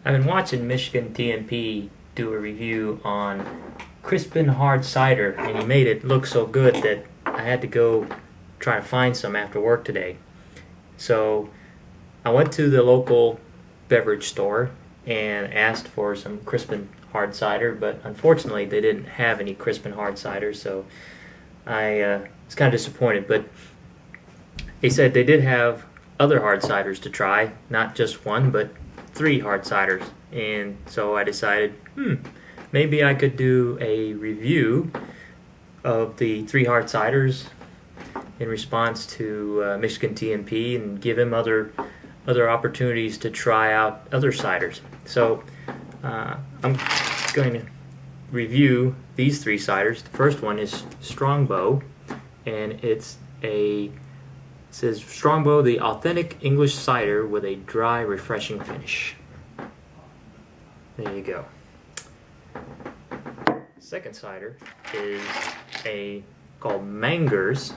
I've been watching MichiganTNP do a review on Crispin Hard Cider, and he made it look so good that I had to go try to find some after work today. So I went to the local beverage store and asked for some Crispin Hard Cider, but unfortunately they didn't have any Crispin Hard Cider, so I was kind of disappointed. But they said they did have other hard ciders to try, not just one, but 3 hard ciders. And so I decided, maybe I could do a review of the 3 hard ciders in response to MichiganTNP and give him other opportunities to try out other ciders. So I'm going to review these 3 ciders. The first one is Strongbow, and it says Strongbow, the authentic English cider with a dry, refreshing finish. There you go. Second cider is called Magners,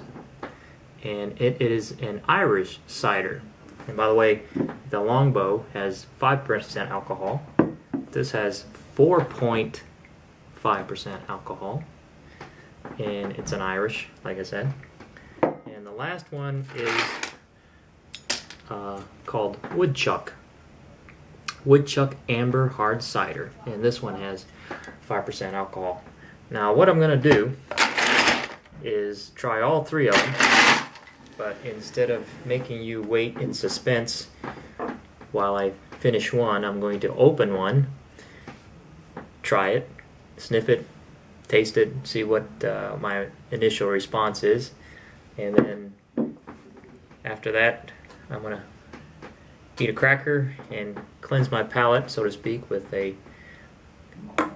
and it is an Irish cider. And by the way, the Longbow has 5% alcohol. This has 4.5% alcohol, and it's an Irish, like I said. And the last one is called Woodchuck. Woodchuck Amber Hard Cider, and this one has 5% alcohol. Now what I'm going to do is try all 3 of them, but instead of making you wait in suspense while I finish one, I'm going to open one, try it, sniff it, taste it, see what my initial response is, and then after that I'm going to eat a cracker and cleanse my palate, so to speak, with a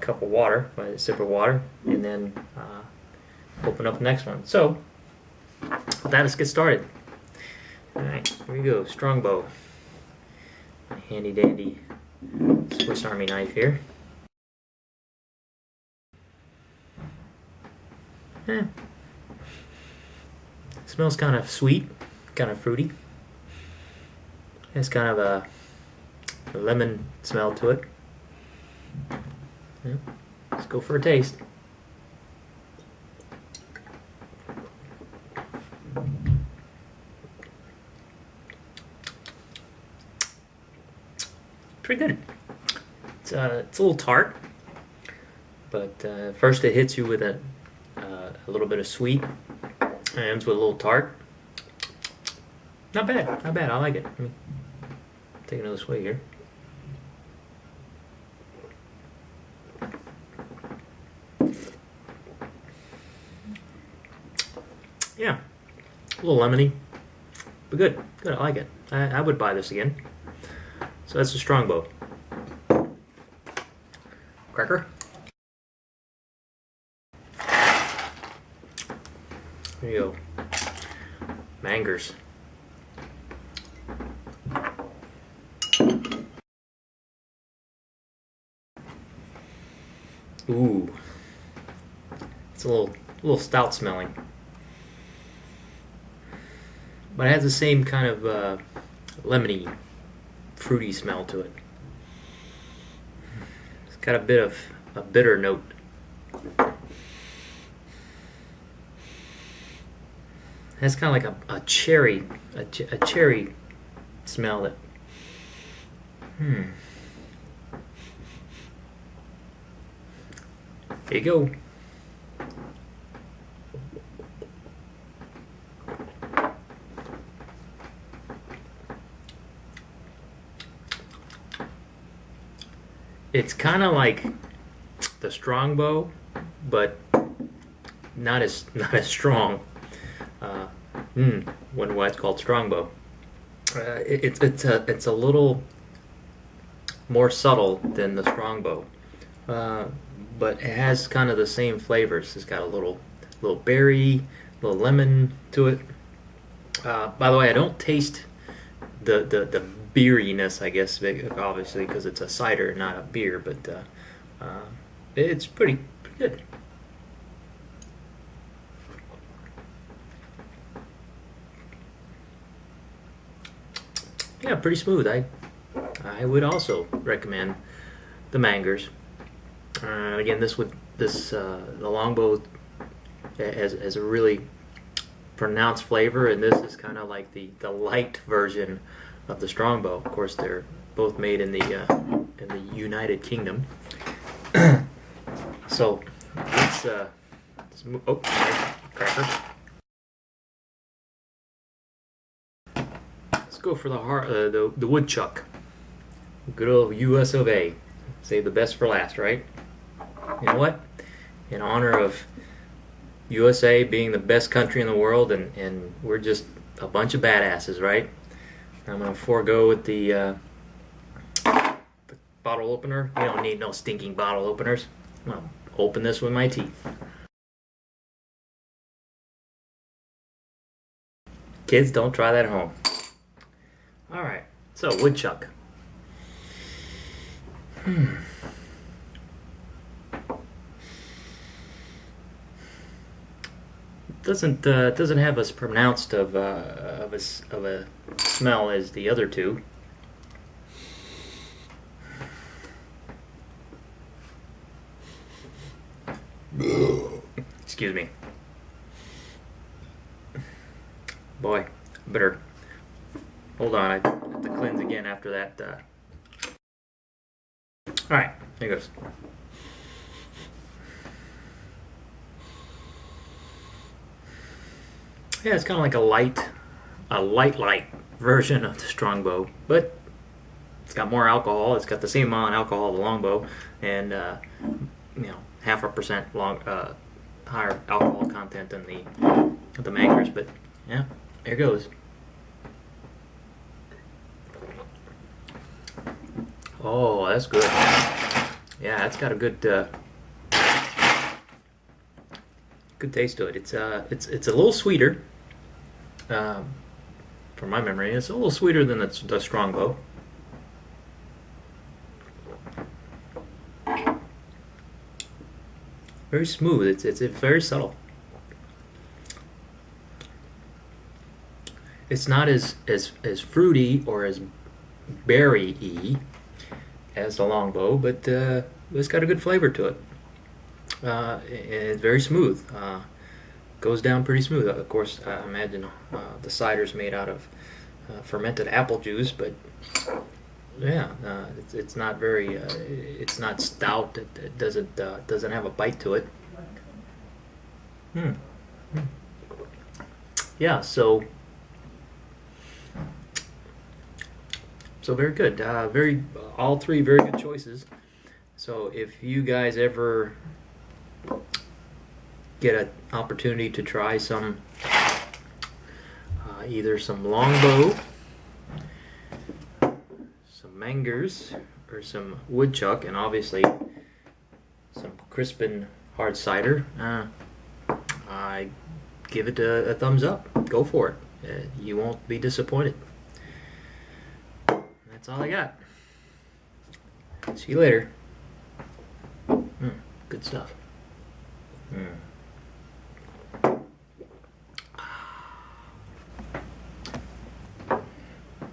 cup of water, a sip of water, and then open up the next one. So, with that, let's get started. Alright, here we go. Strongbow. My handy dandy Swiss Army knife here. Smells kind of sweet, kind of fruity. Has kind of a lemon smell to it. Let's go for a taste. Pretty good. It's a little tart, but first it hits you with a little bit of sweet, and ends with a little tart. Not bad, not bad. I like it. Let me take another swig here. Yeah, a little lemony, but good. Good, I like it. I would buy this again. So that's a Strongbow. Cracker. There you go. Magners. Ooh, it's a little stout smelling, but it has the same kind of lemony, fruity smell to it. It's got a bit of a bitter note. It has kind of like a cherry, a cherry smell that. There you go. It's kind of like the Strongbow, but not as strong. Wonder why it's called Strongbow. It's a little more subtle than the Strongbow. But it has kind of the same flavors. It's got a little berry, a little lemon to it. By the way, I don't taste the beeriness, I guess, obviously, because it's a cider, not a beer. But it's pretty good. Yeah, pretty smooth. I I would also recommend the Magners. Again, the Longbow has a really pronounced flavor, and this is kind of like the light version of the Strongbow. Of course, they're both made in the United Kingdom. So let's move. Oh, cracker. Let's go for the Woodchuck. Good old US of A. Save the best for last, right? You know what? In honor of USA being the best country in the world, and we're just a bunch of badasses, right? I'm gonna forego with the bottle opener. You don't need no stinking bottle openers. I'm gonna open this with my teeth. Kids, don't try that at home. All right, so Woodchuck. Doesn't have as pronounced of a smell as the other two. Excuse me. Boy, better hold on. I have to cleanse again after that. All right, here goes. Yeah, it's kind of like a light version of the Strongbow, but it's got more alcohol. It's got the same amount of alcohol as the Longbow, and 0.5% higher alcohol content than the Magners. But yeah, here goes. Oh, that's good. Yeah, it's got a good taste to it. It's a little sweeter. From my memory, it's a little sweeter than the Strongbow. Very smooth. It's very subtle. It's not as fruity or as berry-y as the Longbow, but it's got a good flavor to it. It's very smooth. Goes down pretty smooth. Of course, I imagine the cider's made out of fermented apple juice, but yeah, it's not very. It's not stout. It doesn't have a bite to it. Yeah. So very good. All three very good choices. So if you guys ever get an opportunity to try some either some Longbow, some Magners, or some Woodchuck, and obviously some Crispin Hard Cider, I give it a thumbs up. Go for it. You won't be disappointed. That's all I got. See you later. Good stuff.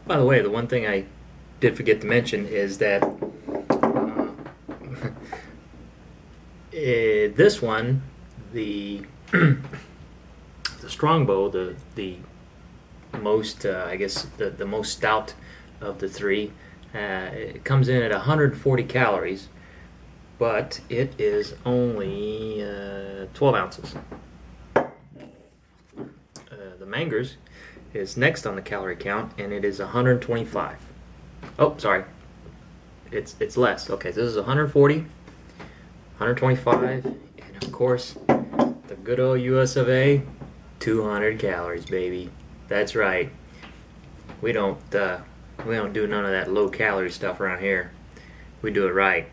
By the way, the one thing I did forget to mention is that this one, the Strongbow, the most I guess the most stout of the three, it comes in at 140 calories, but it is only 12 ounces. The Magners is next on the calorie count, and it is 125. Oh, sorry. It's less. Okay, so this is 140, 125, and of course, the good old US of A, 200 calories, baby. That's right. We don't do none of that low calorie stuff around here. We do it right.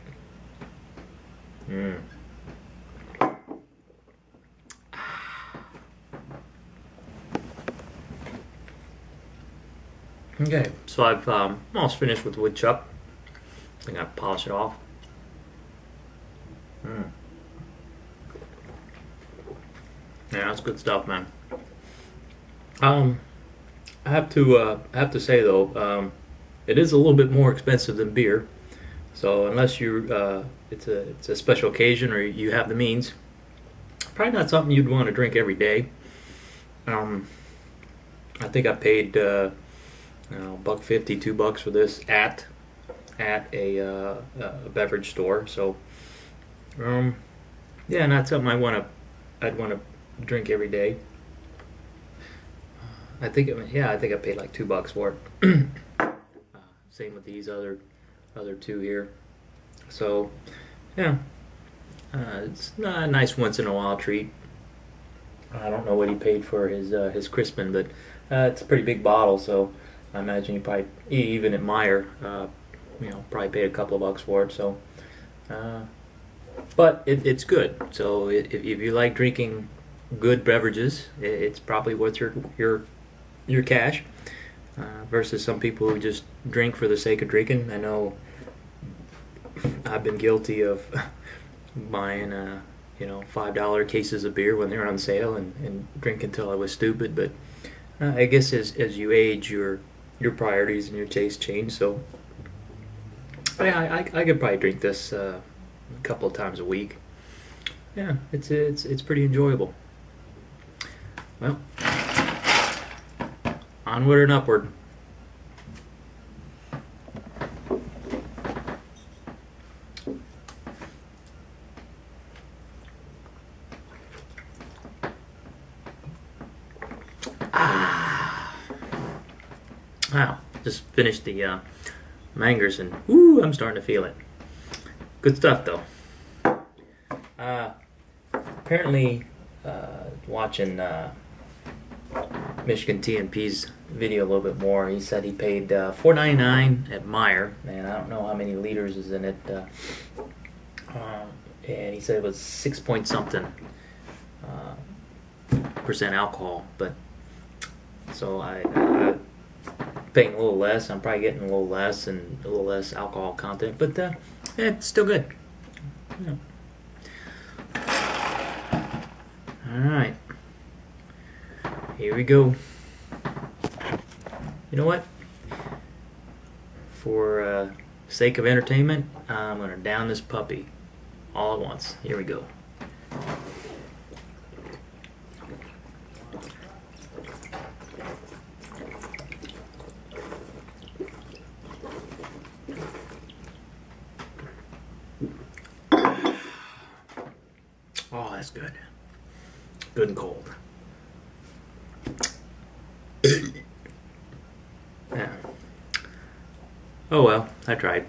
Okay, so I've almost finished with Woodchuck. I think I polish it off. Yeah, that's good stuff, man. I have to say though, It is a little bit more expensive than beer, so unless it's a special occasion or you have the means, probably not something you'd want to drink every day. I think I paid $1.50, $2 for this at a beverage store. So yeah, not something I'd want to drink every day. I think I paid like $2 for it. Same with these other two here. So yeah, it's a nice once in a while treat. I don't know what he paid for his Crispin, but it's a pretty big bottle, so I imagine you probably, even at Meijer, probably paid a couple of bucks for it. So, but it's good. So if you like drinking good beverages, it's probably worth your cash. Versus some people who just drink for the sake of drinking. I know I've been guilty of buying $5 cases of beer when they're on sale and drink until I was stupid. But I guess as you age, your priorities and your tastes change. So I could probably drink this a couple of times a week. Yeah, it's pretty enjoyable. Well, onward and upward. Wow, just finished the Magners and woo, I'm starting to feel it. Good stuff though. Apparently, watching MichiganTNP's video a little bit more, he said he paid $4.99 at Meijer, and I don't know how many liters is in it. And he said it was 6 point something percent alcohol, but so I paying a little less. I'm probably getting a little less and a little less alcohol content, but it's still good. Yeah. All right, here we go. You know what? For sake of entertainment, I'm gonna down this puppy all at once. Here we go. Oh, that's good. Good and cold. Yeah. Oh well, I tried.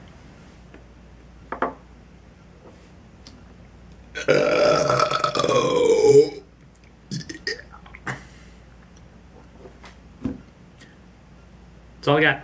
That's all I got.